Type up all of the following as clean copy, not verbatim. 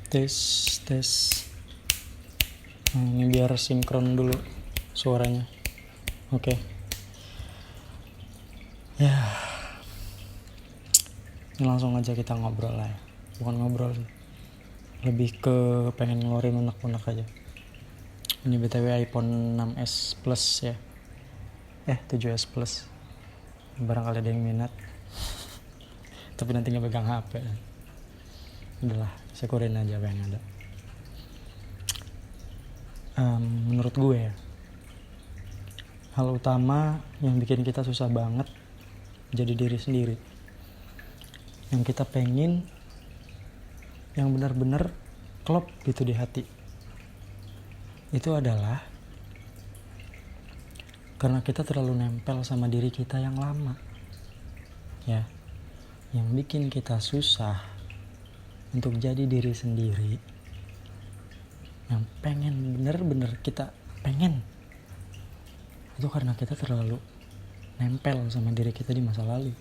Tes, tes. Ini biar sinkron dulu suaranya. Oke. Ya. Ini langsung aja kita ngobrol lah ya. Bukan ngobrol sih. Lebih ke pengen ngeluarin unek-unek aja. Ini BTW iPhone 6s Plus ya. 7s Plus. Barangkali ada yang minat. Tapi nanti nggak pegang HP. Udahlah, syukurin aja apa yang ada. Menurut gue ya, hal utama yang bikin kita susah banget jadi diri sendiri, yang kita pengen, yang benar-benar klop gitu di hati, itu adalah karena kita terlalu nempel sama diri kita yang lama ya, yang bikin kita susah untuk jadi diri sendiri, yang pengen bener-bener kita pengen, itu karena kita terlalu nempel sama diri kita di masa lalu.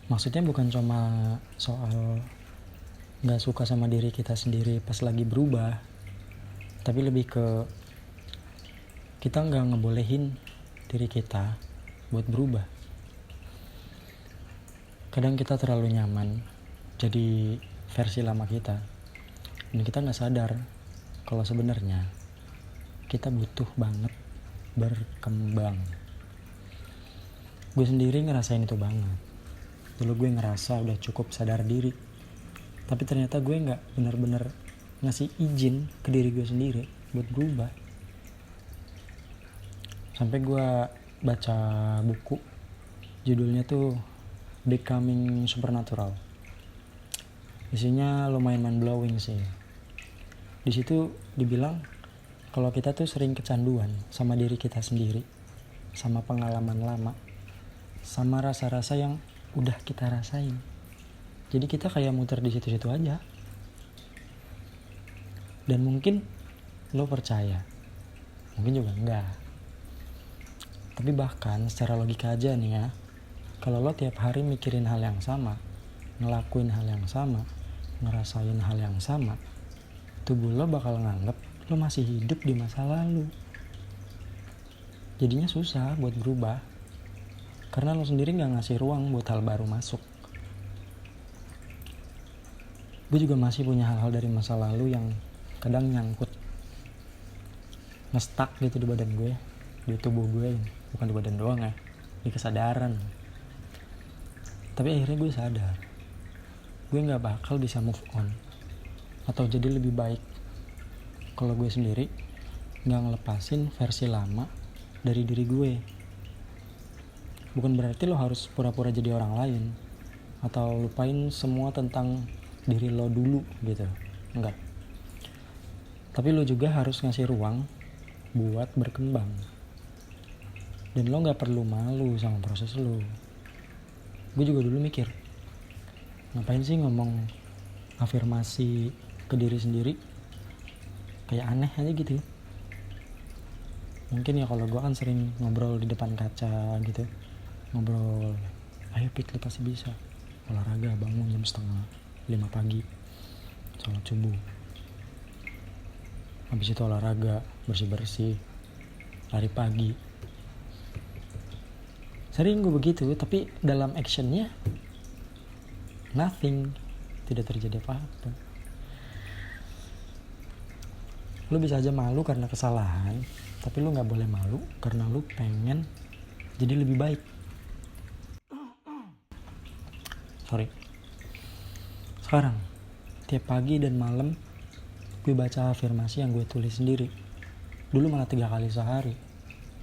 Maksudnya bukan cuma soal gak suka sama diri kita sendiri pas lagi berubah, tapi lebih ke kita gak ngebolehin diri kita buat berubah. Kadang kita terlalu nyaman jadi versi lama kita, dan kita gak sadar kalau sebenarnya kita butuh banget berkembang. Gue sendiri ngerasain itu banget. Dulu gue ngerasa udah cukup sadar diri, tapi ternyata gue gak benar-benar ngasih izin ke diri gue sendiri buat berubah. Sampai gue baca buku, judulnya tuh Becoming Supernatural. Isinya lumayan mind-blowing sih. Di situ dibilang kalau kita tuh sering kecanduan sama diri kita sendiri, sama pengalaman lama, sama rasa-rasa yang udah kita rasain. Jadi kita kayak muter di situ-situ aja. Dan mungkin lo percaya, mungkin juga enggak. Tapi bahkan secara logika aja nih ya, kalau lo tiap hari mikirin hal yang sama, ngelakuin hal yang sama, ngerasain hal yang sama, tubuh lo bakal nganggep lo masih hidup di masa lalu. Jadinya susah buat berubah, karena lo sendiri gak ngasih ruang buat hal baru masuk. Gue juga masih punya hal-hal dari masa lalu yang kadang nyangkut, ngestak gitu di badan gue, di tubuh gue, bukan di badan doang ya, di kesadaran. Tapi akhirnya gue sadar, gue gak bakal bisa move on atau jadi lebih baik kalau gue sendiri gak ngelepasin versi lama dari diri gue. Bukan berarti lo harus pura-pura jadi orang lain atau lupain semua tentang diri lo dulu gitu, enggak. Tapi lo juga harus ngasih ruang buat berkembang, dan lo gak perlu malu sama proses lo. Gue juga dulu mikir, ngapain sih ngomong afirmasi ke diri sendiri, kayak aneh aja gitu. Mungkin ya kalau gue kan sering ngobrol di depan kaca gitu, ngobrol, ayo Pit, lo pasti bisa, olahraga, bangun jam 4:30 pagi, sholat subuh, habis itu olahraga, bersih-bersih, lari pagi. Sering gue begitu, tapi dalam actionnya nothing, tidak terjadi apa-apa. Lu bisa aja malu karena kesalahan, tapi lu gak boleh malu karena lu pengen jadi lebih baik. Sekarang, tiap pagi dan malam gue baca afirmasi yang gue tulis sendiri. Dulu malah 3 kali sehari,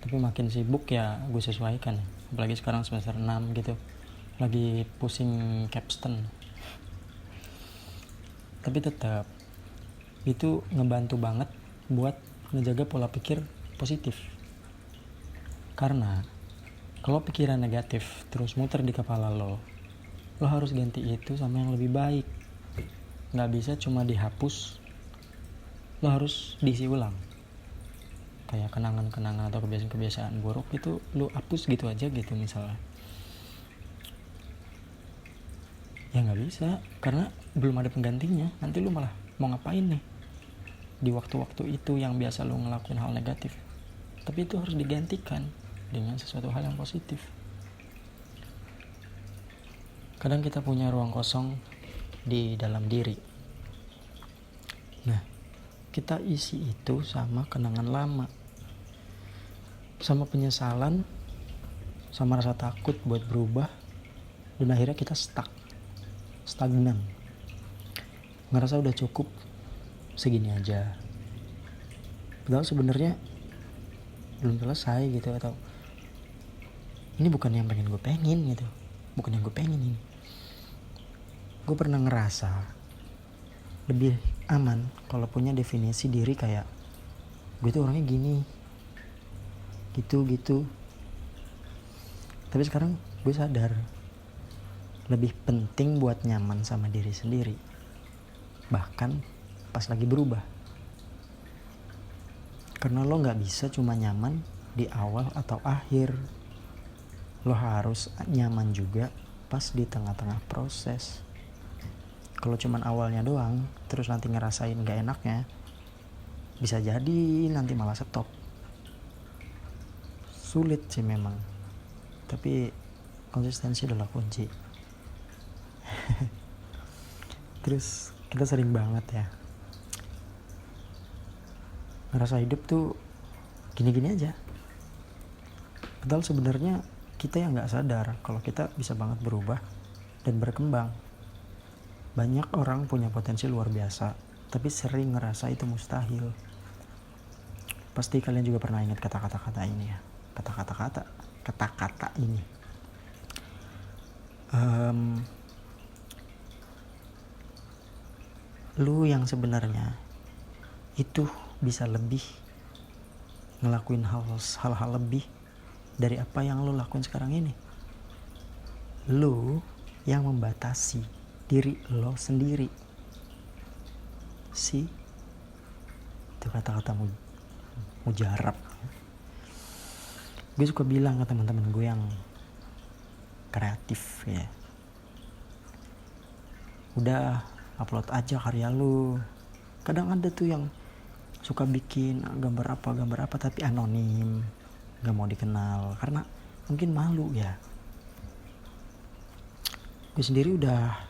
tapi makin sibuk ya gue sesuaikan. Apalagi sekarang semester 6 gitu, lagi pusing capstone. Tapi tetap itu ngebantu banget buat ngejaga pola pikir positif. Karena kalau pikiran negatif terus muter di kepala lo harus ganti itu sama yang lebih baik. Gak bisa cuma dihapus, lo harus diisi ulang. Kayak kenangan-kenangan atau kebiasaan-kebiasaan buruk itu lo hapus gitu aja gitu misalnya. Ya nggak bisa, karena belum ada penggantinya. Nanti lu malah mau ngapain nih di waktu-waktu itu yang biasa lu ngelakuin hal negatif. Tapi itu harus digantikan dengan sesuatu hal yang positif. Kadang kita punya ruang kosong di dalam diri. Nah, kita isi itu sama kenangan lama, sama penyesalan, sama rasa takut buat berubah, dan akhirnya kita stagnan, ngerasa udah cukup segini aja. Padahal sebenarnya belum selesai gitu, atau ini bukan yang pengen gue pengen gitu, bukan yang gue pengen ini. Gue pernah ngerasa lebih aman kalau punya definisi diri kayak gue tuh orangnya gini, gitu. Tapi sekarang gue sadar lebih penting buat nyaman sama diri sendiri, bahkan pas lagi berubah. Karena lo gak bisa cuma nyaman di awal atau akhir, lo harus nyaman juga pas di tengah-tengah proses. Kalau cuman awalnya doang terus nanti ngerasain gak enaknya, bisa jadi nanti malah stop. Sulit sih memang, tapi konsistensi adalah kunci. Terus kita sering banget ya ngerasa hidup tuh gini-gini aja, padahal sebenarnya kita yang nggak sadar kalau kita bisa banget berubah dan berkembang. Banyak orang punya potensi luar biasa, tapi sering ngerasa itu mustahil. Pasti kalian juga pernah ingat kata-kata ini ya, kata-kata ini. Lu yang sebenarnya itu bisa lebih ngelakuin hal-hal lebih dari apa yang lu lakuin sekarang ini. Lu yang membatasi diri lo sendiri. Itu kata-kata mujarab. Gue suka bilang ke teman-teman gue yang kreatif ya, udah upload aja karya lu. Kadang ada tuh yang suka bikin gambar apa tapi anonim, gak mau dikenal karena mungkin malu ya. Gue sendiri udah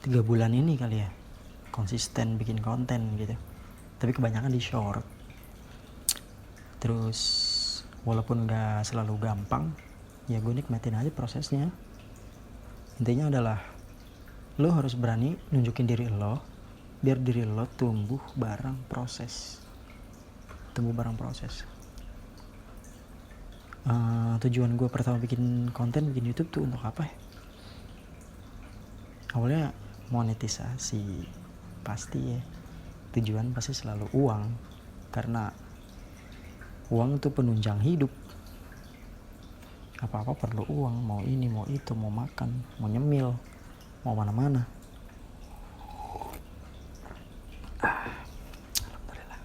3 bulan ini kali ya konsisten bikin konten gitu, tapi kebanyakan di short. Terus walaupun gak selalu gampang, ya gue nikmatin aja prosesnya. Intinya adalah lo harus berani nunjukin diri lo, biar diri lo tumbuh bareng proses. Tujuan gue pertama bikin YouTube tuh untuk apa ya? Awalnya monetisasi, pasti ya. Tujuan pasti selalu uang, karena uang tuh penunjang hidup. Apa-apa perlu uang, mau ini, mau itu, mau makan, mau nyemil, mau mana-mana. Alhamdulillah.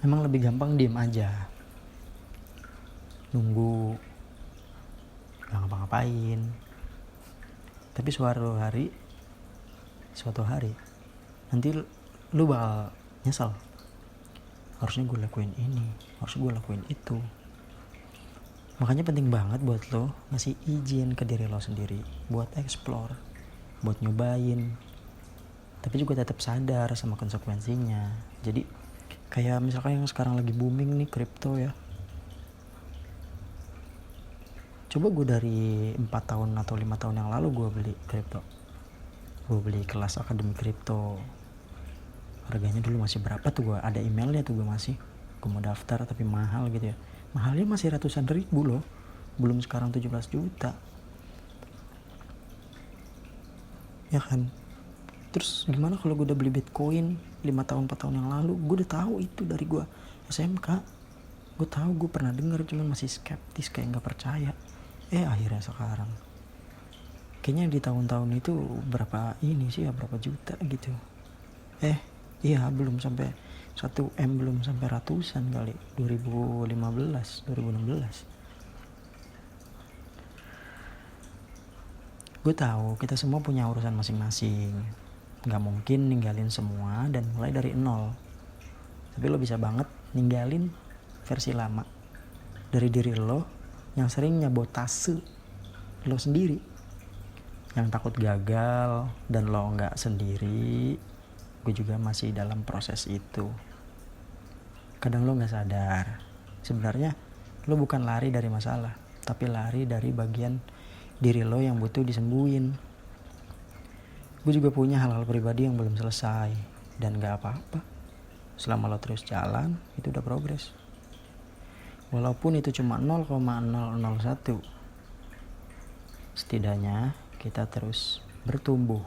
Memang lebih gampang diem aja, nunggu, gak ngapa-ngapain. Tapi suatu hari nanti lu bakal nyesel. Harusnya gue lakuin ini, harusnya gue lakuin itu. Makanya penting banget buat lo ngasih izin ke diri lo sendiri buat explore, buat nyobain, tapi juga tetap sadar sama konsekuensinya. Jadi kayak misalkan yang sekarang lagi booming nih, kripto ya. Coba gue dari 4 tahun atau 5 tahun yang lalu gue beli kripto, gue beli kelas akademi kripto. Harganya dulu masih berapa tuh, gue ada emailnya tuh, gue mau daftar tapi mahal gitu ya. Mahalnya masih ratusan ribu loh, belum sekarang 17 juta ya kan. Terus gimana kalau gue udah beli Bitcoin 4 tahun yang lalu? Gue udah tahu itu dari gue SMK. Gue tahu, gue pernah denger, cuman masih skeptis, kayak gak percaya. Akhirnya sekarang kayaknya di tahun-tahun itu berapa juta gitu. Iya, belum sampai 1M belum sampai ratusan kali. 2015, 2016. Gue tahu kita semua punya urusan masing-masing. Gak mungkin ninggalin semua dan mulai dari nol. Tapi lo bisa banget ninggalin versi lama dari diri lo yang sering nyabotase lo sendiri, yang takut gagal. Dan lo gak sendiri, gue juga masih dalam proses itu. Kadang lo gak sadar, sebenarnya lo bukan lari dari masalah, tapi lari dari bagian diri lo yang butuh disembuhin. Gue juga punya hal-hal pribadi yang belum selesai, dan gak apa-apa. Selama lo terus jalan, itu udah progres. Walaupun itu cuma 0,001, setidaknya kita terus bertumbuh.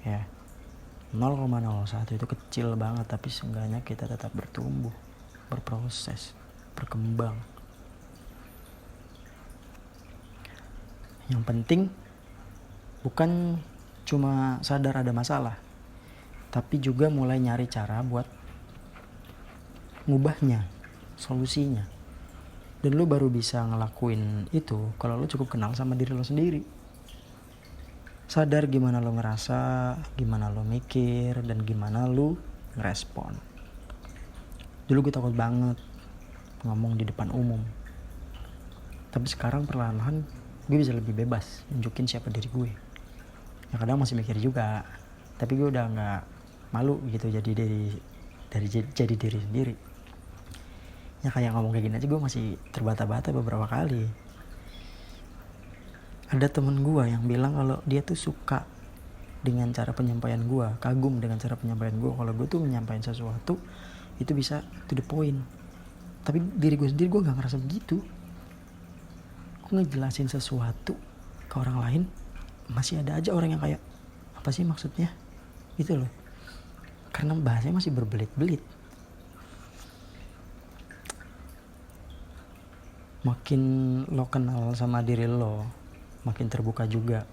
Ya, 0,01 itu kecil banget, tapi seenggaknya kita tetap bertumbuh, berproses, berkembang. Yang penting bukan cuma sadar ada masalah, tapi juga mulai nyari cara buat ngubahnya, solusinya. Dan lo baru bisa ngelakuin itu kalau lo cukup kenal sama diri lo sendiri. Sadar gimana lo ngerasa, gimana lo mikir, dan gimana lo ngerespon. Dulu gue takut banget ngomong di depan umum, tapi sekarang perlahan-lahan gue bisa lebih bebas nunjukin siapa diri gue. Ya kadang masih mikir juga, tapi gue udah gak malu gitu jadi diri sendiri. Ya kayak ngomong kayak gini aja gue masih terbata-bata beberapa kali. Ada temen gue yang bilang kalau dia tuh suka dengan cara penyampaian gue, kagum dengan cara penyampaian gue. Kalau gue tuh menyampaikan sesuatu itu bisa to the point. Tapi diri gue sendiri gue gak ngerasa begitu. Gue ngejelasin sesuatu ke orang lain, masih ada aja orang yang kayak, apa sih maksudnya? Gitu loh. Karena bahasanya masih berbelit-belit. Makin lo kenal sama diri lo, makin terbuka juga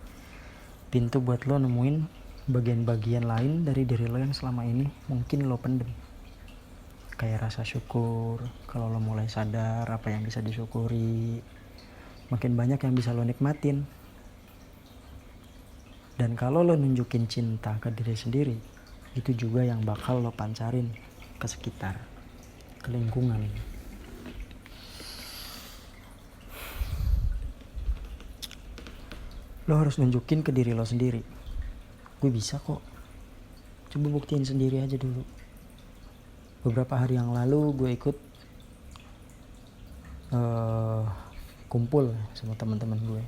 pintu buat lo nemuin bagian-bagian lain dari diri lo yang selama ini mungkin lo pendem. Kayak rasa syukur, kalau lo mulai sadar apa yang bisa disyukuri, makin banyak yang bisa lo nikmatin. Dan kalau lo nunjukin cinta ke diri sendiri, itu juga yang bakal lo pancarin ke sekitar, ke lingkungan. Lo harus nunjukin ke diri lo sendiri, gue bisa kok. Coba buktiin sendiri aja dulu. Beberapa hari yang lalu gue ikut kumpul sama teman-teman gue.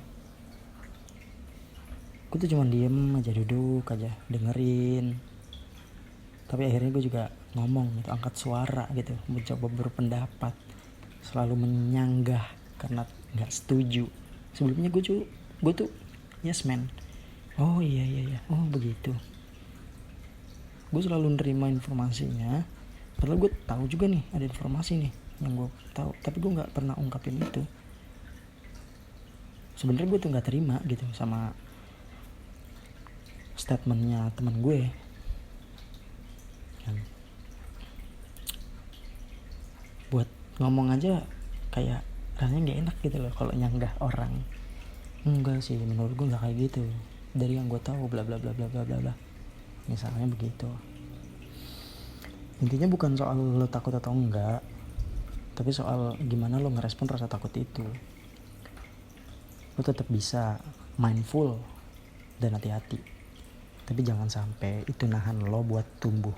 Gue tuh cuma diem aja, duduk aja, dengerin. Tapi akhirnya gue juga ngomong gitu, angkat suara gitu, mencoba berpendapat, selalu menyanggah karena nggak setuju. Sebelumnya gue tuh yes man, oh iya, oh begitu. Gue selalu nerima informasinya, padahal gue tahu juga nih ada informasi nih yang gue tahu, tapi gue nggak pernah ungkapin itu. Sebenarnya gue tuh nggak terima gitu sama statementnya teman gue. Buat ngomong aja kayak rasanya nggak enak gitu loh kalau nyanggah orang. Enggak sih, menurut gue nggak kayak gitu. Dari yang gue tahu bla bla bla bla bla bla bla. Misalnya begitu. Intinya bukan soal lo takut atau enggak, tapi soal gimana lo ngerespon rasa takut itu. Lo tetap bisa mindful dan hati-hati, tapi jangan sampai itu nahan lo buat tumbuh.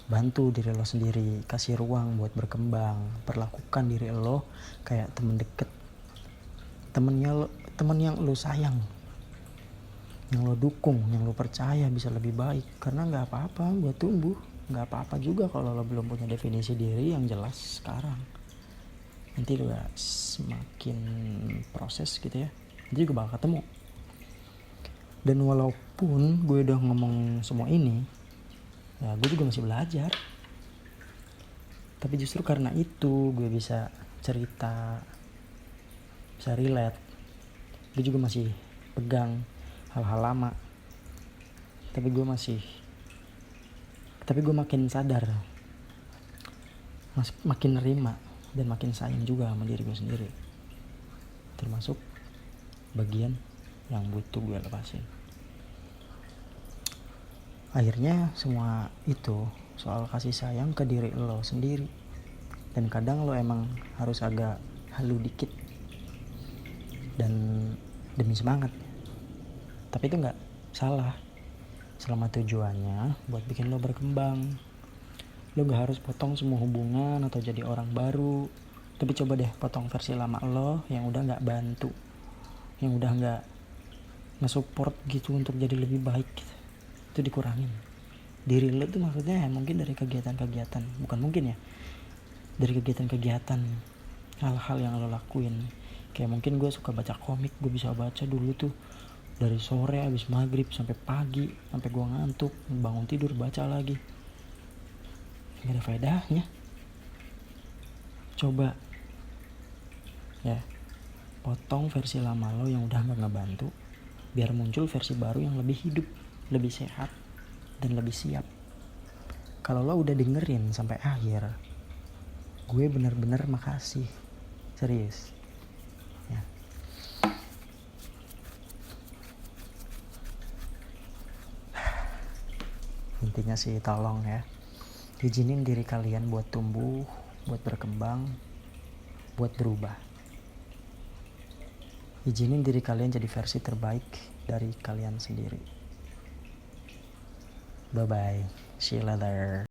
Bantu diri lo sendiri, kasih ruang buat berkembang. Perlakukan diri lo kayak temen deket, temen yang lo sayang, yang lo dukung, yang lo percaya bisa lebih baik. Karena gak apa-apa buat tumbuh, gak apa-apa juga kalau lo belum punya definisi diri yang jelas sekarang. Nanti lo semakin proses gitu ya, nanti juga bakal ketemu. Dan walaupun gue udah ngomong semua ini, ya gue juga masih belajar. Tapi justru karena itu gue bisa cerita, bisa relate. Gue juga masih pegang hal-hal lama, tapi gue masih Tapi gue makin sadar, makin nerima dan makin sayang juga sama diri gue sendiri, termasuk bagian yang butuh gue lepasin. Akhirnya semua itu soal kasih sayang ke diri lo sendiri, dan kadang lo emang harus agak halu dikit dan demi semangat. Tapi itu gak salah selama tujuannya buat bikin lo berkembang. Lo gak harus potong semua hubungan atau jadi orang baru, tapi coba deh potong versi lama lo yang udah gak bantu, yang udah gak nge-support gitu untuk jadi lebih baik gitu. Itu dikurangin. Diri lo tuh maksudnya ya mungkin dari kegiatan-kegiatan, bukan mungkin ya, dari kegiatan-kegiatan, hal-hal yang lo lakuin. Kayak mungkin gue suka baca komik, gue bisa baca dulu tuh dari sore abis maghrib sampai pagi, sampai gue ngantuk, bangun tidur baca lagi. Gak ada faedahnya. Coba ya potong versi lama lo yang udah gak ngebantu, biar muncul versi baru yang lebih hidup, lebih sehat, dan lebih siap. Kalau lo udah dengerin sampai akhir, gue bener-bener makasih, serius ya. Intinya sih tolong ya, izinin diri kalian buat tumbuh, buat berkembang, buat berubah. Izinin diri kalian jadi versi terbaik dari kalian sendiri. Bye bye, see you later.